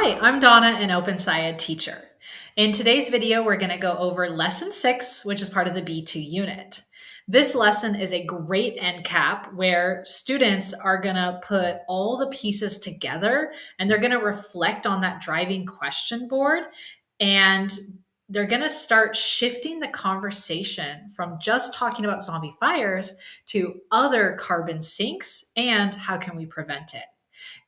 Hi, I'm Donna, an OpenSciEd teacher. In today's video, we're going to go over Lesson 6, which is part of the B.2 unit. This lesson is a great end cap where students are going to put all the pieces together and they're going to reflect on that driving question board, and they're going to start shifting the conversation from just talking about zombie fires to other carbon sinks and how can we prevent it.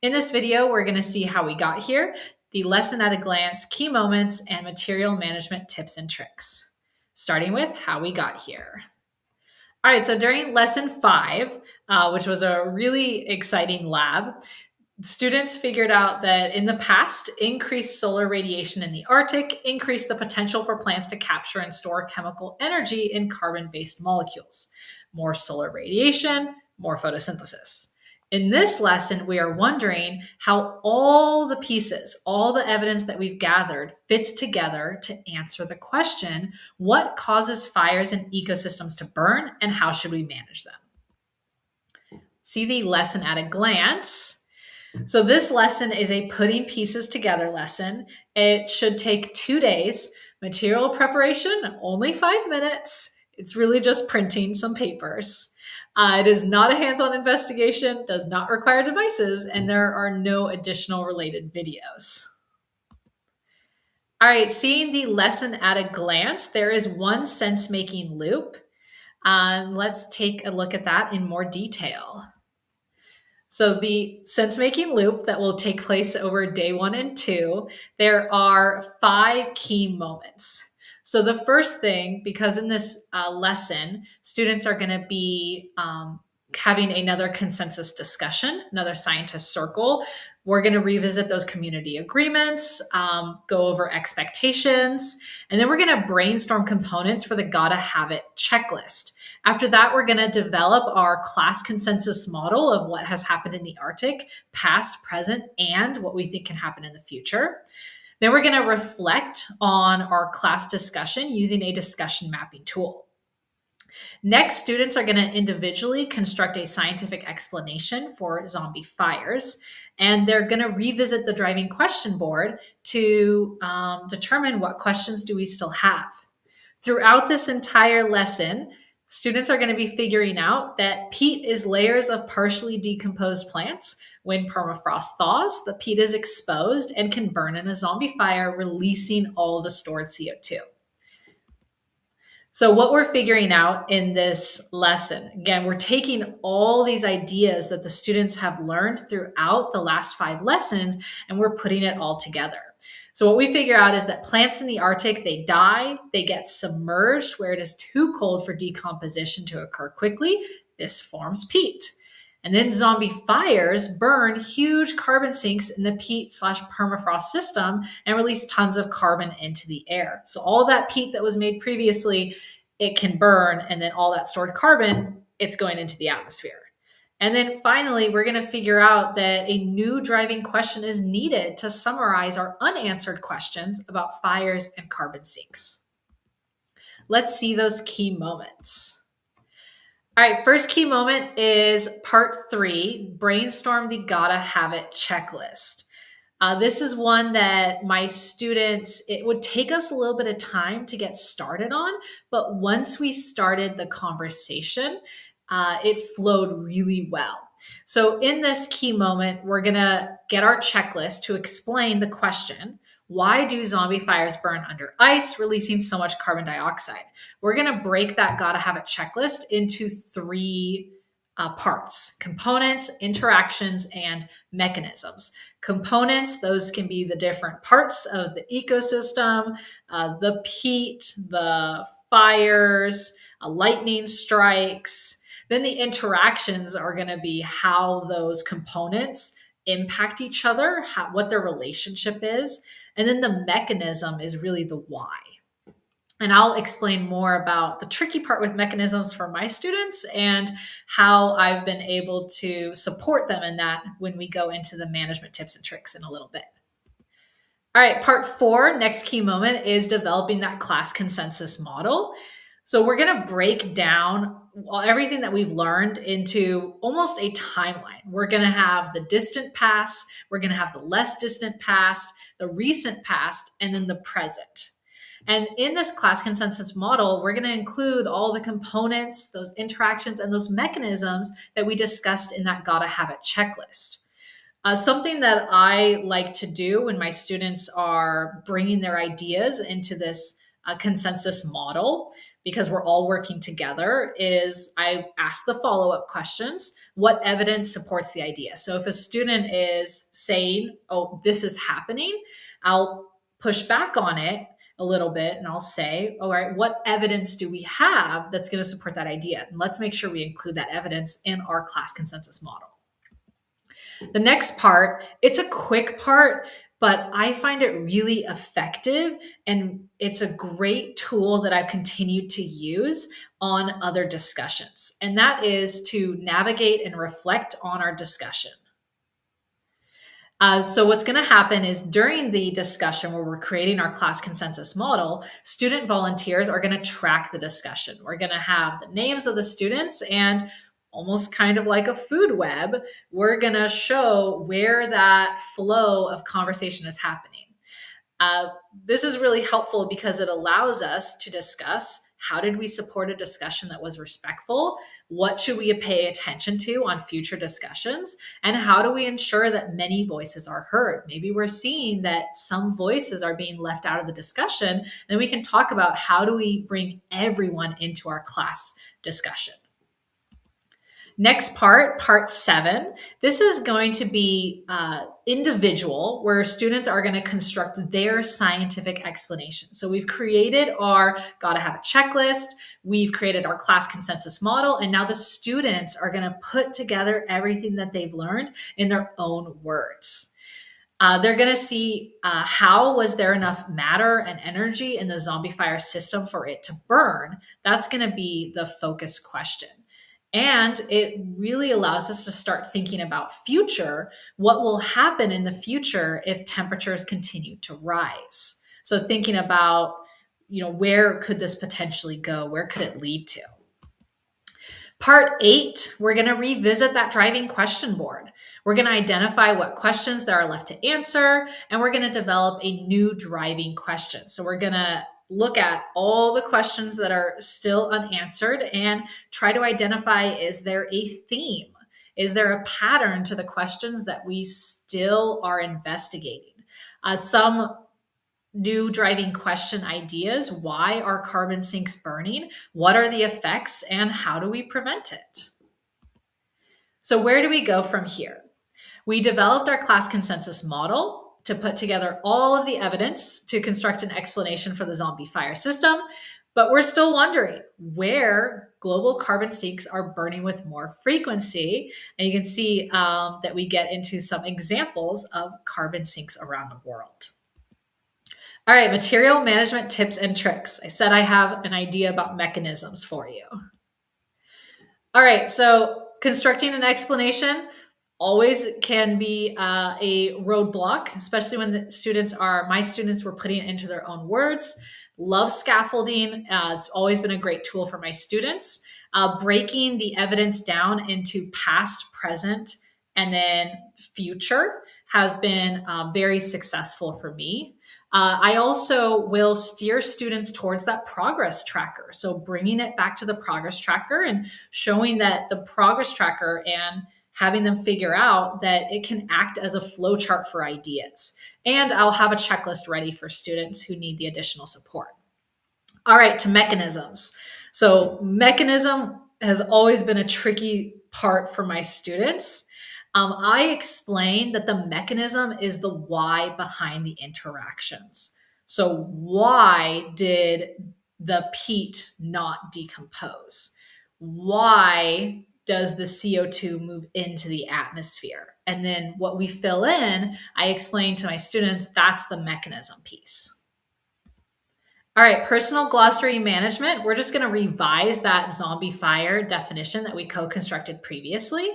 In this video, we're going to see how we got here, the lesson at a glance, key moments, and material management tips and tricks. Starting with how we got here. All right, so during lesson 5, which was a really exciting lab, students figured out that in the past, increased solar radiation in the Arctic increased the potential for plants to capture and store chemical energy in carbon-based molecules. More solar radiation, more photosynthesis. In this lesson, we are wondering how all the pieces, all the evidence that we've gathered fits together to answer the question, what causes fires in ecosystems to burn and how should we manage them? See the lesson at a glance. So this lesson is a putting pieces together lesson. It should take 2 days. Material preparation, only 5 minutes. It's really just printing some papers. It is not a hands-on investigation, does not require devices, and there are no additional related videos. All right, seeing the lesson at a glance, there is one sense-making loop. Let's take a look at that in more detail. So the sense-making loop that will take place over day 1 and 2, there are 5 key moments. So the first thing, because in this lesson, students are going to be having another consensus discussion, another scientist circle. We're going to revisit those community agreements, go over expectations, and then we're going to brainstorm components for the gotta have it checklist. After that, we're going to develop our class consensus model of what has happened in the Arctic, past, present, and what we think can happen in the future. Then we're going to reflect on our class discussion using a discussion mapping tool. Next, students are going to individually construct a scientific explanation for zombie fires, and they're going to revisit the driving question board to determine what questions do we still have. Throughout this entire lesson, students are going to be figuring out that peat is layers of partially decomposed plants. When permafrost thaws, the peat is exposed and can burn in a zombie fire, releasing all the stored CO2. So what we're figuring out in this lesson, again, we're taking all these ideas that the students have learned throughout the last 5 lessons, and we're putting it all together. So what we figure out is that plants in the Arctic, they die, they get submerged where it is too cold for decomposition to occur quickly. This forms peat. And then zombie fires burn huge carbon sinks in the peat/permafrost system and release tons of carbon into the air. So all that peat that was made previously, it can burn, and then all that stored carbon, it's going into the atmosphere. And then finally, we're going to figure out that a new driving question is needed to summarize our unanswered questions about fires and carbon sinks. Let's see those key moments. All right, first key moment is part 3, brainstorm the gotta have it checklist. This is one that my students, it would take us a little bit of time to get started on, but once we started the conversation, it flowed really well. So in this key moment, we're gonna get our checklist to explain the question, why do zombie fires burn under ice, releasing so much carbon dioxide? We're gonna break that gotta have it checklist into 3 parts: components, interactions, and mechanisms. Components, those can be the different parts of the ecosystem, the peat, the fires, lightning strikes. Then the interactions are going to be how those components impact each other, what their relationship is. And then the mechanism is really the why. And I'll explain more about the tricky part with mechanisms for my students and how I've been able to support them in that when we go into the management tips and tricks in a little bit. All right, part 4, next key moment, is developing that class consensus model. So we're going to break down everything that we've learned into almost a timeline. We're going to have the distant past, we're going to have the less distant past, the recent past, and then the present. And in this class consensus model, we're going to include all the components, those interactions, and those mechanisms that we discussed in that gotta have it checklist. Something that I like to do when my students are bringing their ideas into this consensus model, because we're all working together, is I ask the follow-up questions. What evidence supports the idea? So if a student is saying, oh, this is happening, I'll push back on it a little bit and I'll say, all right, what evidence do we have that's going to support that idea? And let's make sure we include that evidence in our class consensus model. The next part, it's a quick part, but I find it really effective, and it's a great tool that I've continued to use on other discussions. And that is to navigate and reflect on our discussion. So what's going to happen is during the discussion where we're creating our class consensus model, student volunteers are going to track the discussion. We're going to have the names of the students, and almost kind of like a food web, we're going to show where that flow of conversation is happening. This is really helpful because it allows us to discuss how did we support a discussion that was respectful? What should we pay attention to on future discussions? And how do we ensure that many voices are heard? Maybe we're seeing that some voices are being left out of the discussion, and then we can talk about how do we bring everyone into our class discussion. Next part, part 7, this is going to be individual, where students are going to construct their scientific explanation. So we've created our gotta have a checklist, we've created our class consensus model, and now the students are going to put together everything that they've learned in their own words. They're going to see how was there enough matter and energy in the zombie fire system for it to burn. That's going to be the focus question. And it really allows us to start thinking about future, what will happen in the future if temperatures continue to rise. So thinking about, where could this potentially go? Where could it lead to? Part 8, we're going to revisit that driving question board. We're going to identify what questions there are left to answer, and we're going to develop a new driving question. So we're going to look at all the questions that are still unanswered and try to identify, is there a theme? Is there a pattern to the questions that we still are investigating? Some new driving question ideas: why are carbon sinks burning? What are the effects, and how do we prevent it? So where do we go from here? We developed our class consensus model to put together all of the evidence to construct an explanation for the zombie fire system, but we're still wondering where global carbon sinks are burning with more frequency. And you can see that we get into some examples of carbon sinks around the world. All right, material management tips and tricks. I said I have an idea about mechanisms for you. All right, so constructing an explanation always can be a roadblock, especially when my students were putting it into their own words. Love scaffolding. It's always been a great tool for my students. Breaking the evidence down into past, present, and then future has been very successful for me. I also will steer students towards that progress tracker. So bringing it back to the progress tracker and showing that the progress tracker, and having them figure out that it can act as a flow chart for ideas. And I'll have a checklist ready for students who need the additional support. All right, to mechanisms. So mechanism has always been a tricky part for my students. I explain that the mechanism is the why behind the interactions. So why did the peat not decompose? Why does the CO2 move into the atmosphere? And then what we fill in, I explain to my students, that's the mechanism piece. All right, personal glossary management. We're just going to revise that zombie fire definition that we co-constructed previously.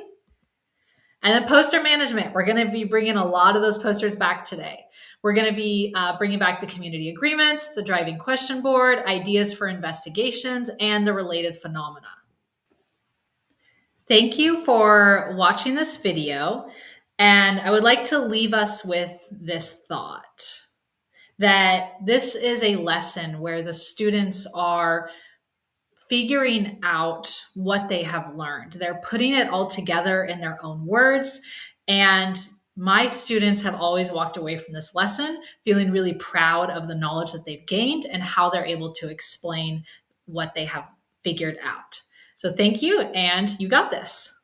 And then poster management. We're going to be bringing a lot of those posters back today. We're going to be bringing back the community agreements, the driving question board, ideas for investigations, and the related phenomena. Thank you for watching this video. And I would like to leave us with this thought that this is a lesson where the students are figuring out what they have learned. They're putting it all together in their own words. And my students have always walked away from this lesson feeling really proud of the knowledge that they've gained and how they're able to explain what they have figured out. So thank you, and you got this.